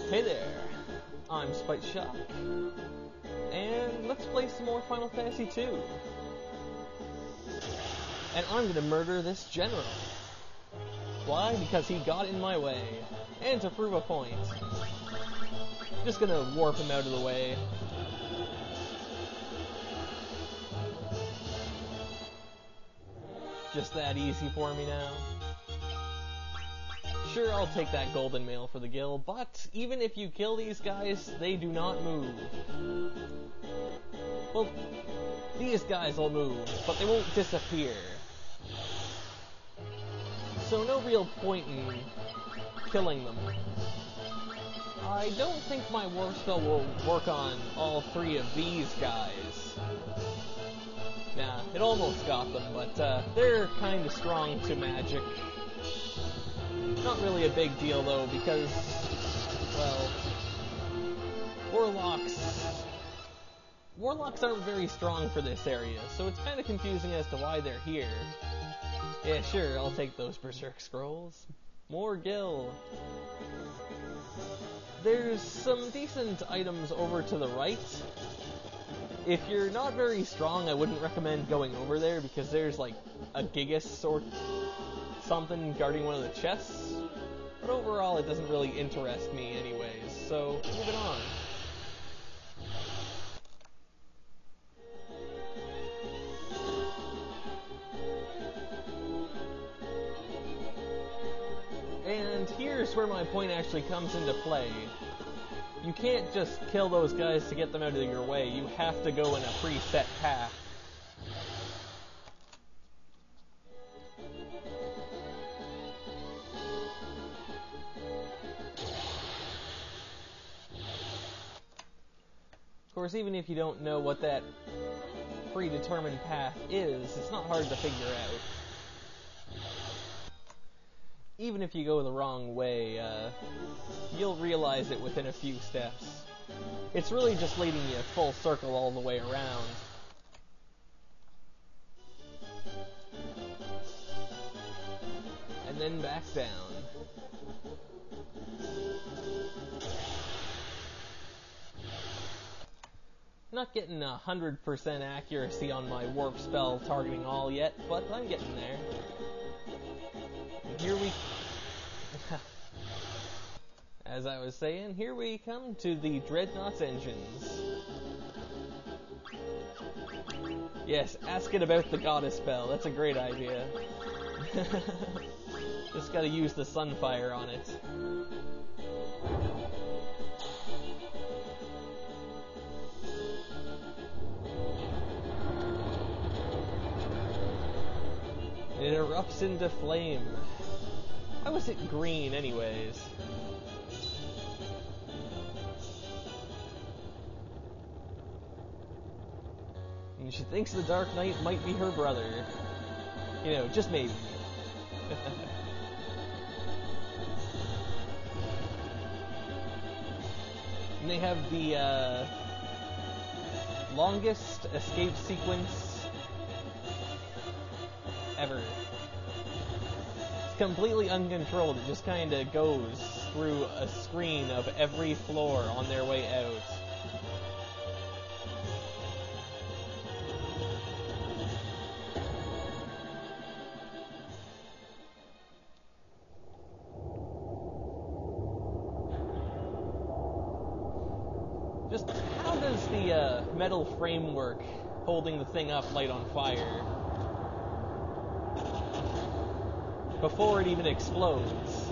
Hey there, I'm Spite Shock, and let's play some more Final Fantasy II. And I'm gonna murder this general. Why? Because he got in my way. And to prove a point, just gonna warp him out of the way. Just that easy for me now. Sure, I'll take that golden mail for the guild, but even if you kill these guys, they do not move. Well, these guys will move, but they won't disappear. So no real point in killing them. I don't think my warp spell will work on all three of these guys. Nah, it almost got them, but they're kinda strong to magic. Not really a big deal though, because, well, Warlocks aren't very strong for this area, so it's kinda confusing as to why they're here. Yeah, sure, I'll take those Berserk Scrolls. More Gil. There's some decent items over to the right. If you're not very strong, I wouldn't recommend going over there, because there's like a Gigas or something guarding one of the chests. But overall, it doesn't really interest me anyways, so moving on. And here's where my point actually comes into play. You can't just kill those guys to get them out of your way, you have to go in a preset path. Of course, even if you don't know what that predetermined path is, it's not hard to figure out. Even if you go the wrong way, you'll realize it within a few steps. It's really just leading you full circle all the way around. And then back down. Not getting 100% accuracy on my warp spell targeting all yet, but I'm getting there. And here we... As I was saying, here we come to the Dreadnaught's engines. Yes, ask it about the goddess spell, that's a great idea. Just gotta use the sunfire on it. It erupts into flame. Why was it green anyways? And she thinks the Dark Knight might be her brother. You know, just maybe. And they have the longest escape sequence ever. It's completely uncontrolled. It just kind of goes through a screen of every floor on their way out. Just how does the metal framework holding the thing up light on fire before it even explodes?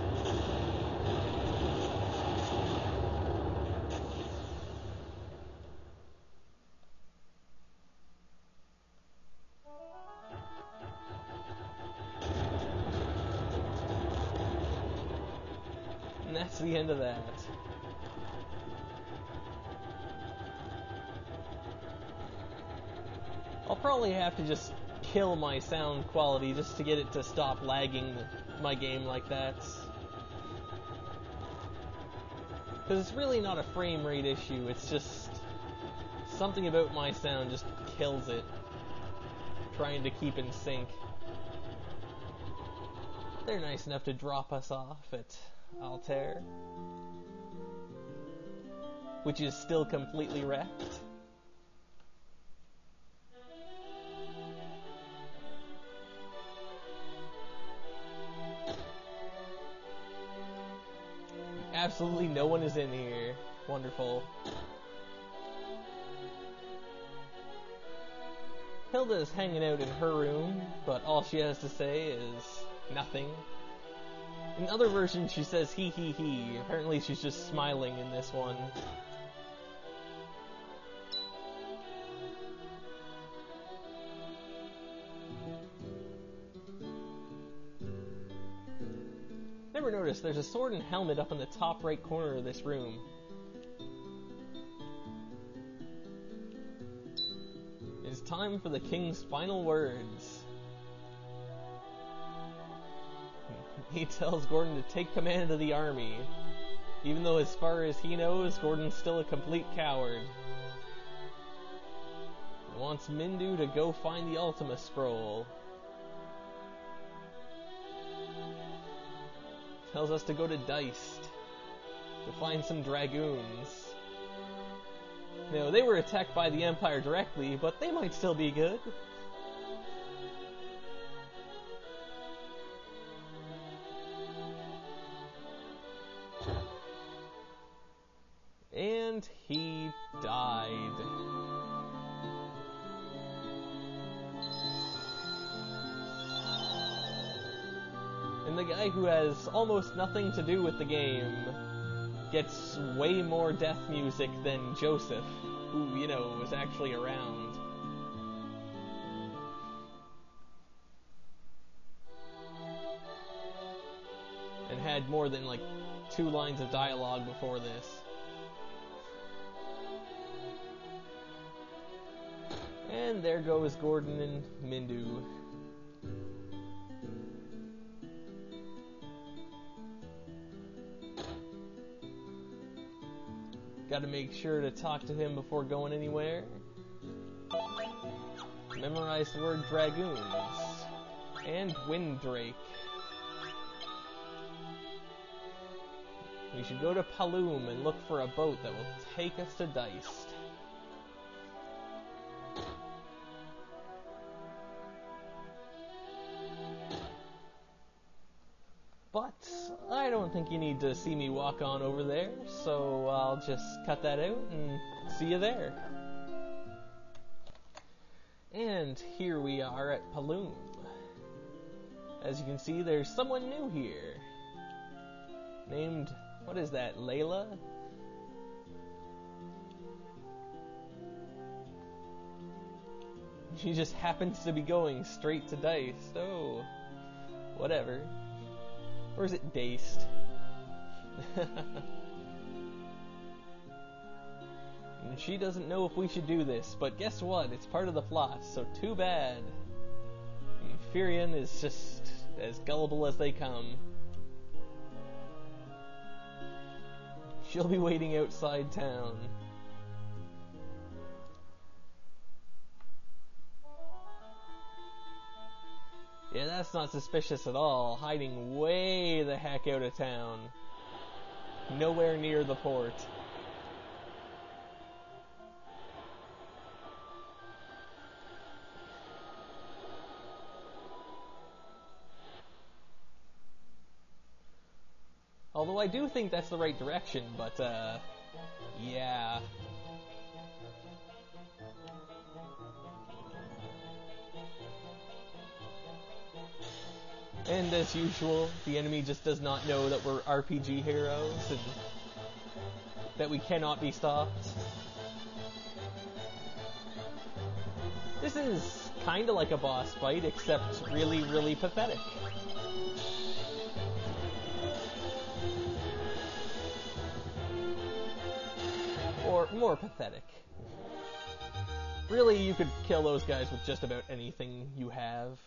And that's the end of that. I'll probably have to just kill my sound quality just to get it to stop lagging my game like that. Because it's really not a frame rate issue, it's just something about my sound just kills it, trying to keep in sync. They're nice enough to drop us off at Altair. which is still completely wrecked. Absolutely no one is in here. Wonderful. Hilda's hanging out in her room, but all she has to say is nothing. In other versions, she says he. Apparently she's just smiling in this one. Never noticed there's a sword and helmet up in the top right corner of this room. It's time for the king's final words. He tells Gordon to take command of the army, even though as far as he knows, Gordon's still a complete coward. He wants Mindu to go find the Ultima Scroll. Tells us to go to Deist to find some dragoons. Now, they were attacked by the Empire directly, but they might still be good. And he died. And the guy who has almost nothing to do with the game gets way more death music than Joseph, who, you know, was actually around. And had more than, like, 2 lines of dialogue before this. And there goes Gordon and Mindu. Gotta make sure to talk to him before going anywhere. Memorize the word dragoons. And Windrake. We should go to Paloom and look for a boat that will take us to Deist. But I don't think you need to see me walk on over there, so I'll just cut that out and see you there. And here we are at Paloom. As you can see, there's someone new here. Named, what is that, Layla? She just happens to be going straight to Deist. Oh, whatever. Or is it Deist? And she doesn't know if we should do this, but guess what? It's part of the plot, so too bad. Firion is just as gullible as they come. She'll be waiting outside town. Yeah, that's not suspicious at all. Hiding way the heck out of town. Nowhere near the port. Although I do think that's the right direction, but, yeah. And as usual, the enemy just does not know that we're RPG heroes and that we cannot be stopped. This is kinda like a boss fight, except really, really pathetic. Or more pathetic. Really, you could kill those guys with just about anything you have.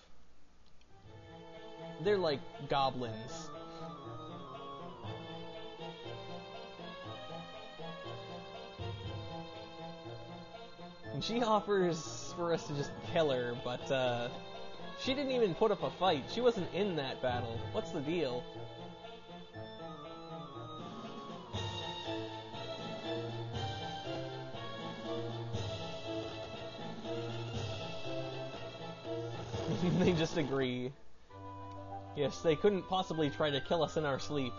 They're like goblins. And she offers for us to just kill her, but she didn't even put up a fight. She wasn't in that battle. What's the deal? They just agree. Yes, they couldn't possibly try to kill us in our sleep.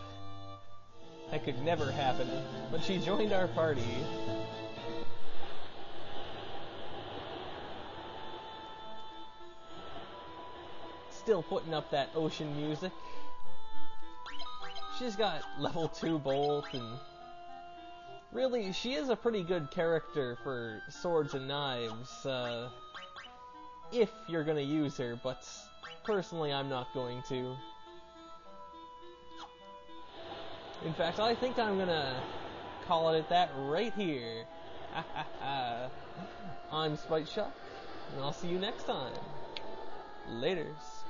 That could never happen. But she joined our party. Still putting up that ocean music. She's got level 2 bolt, and really, she is a pretty good character for swords and knives, if you're gonna use her, but personally I'm not going to. In fact, I think I'm gonna call it at that right here. I'm Spite Shock, and I'll see you next time. Laters.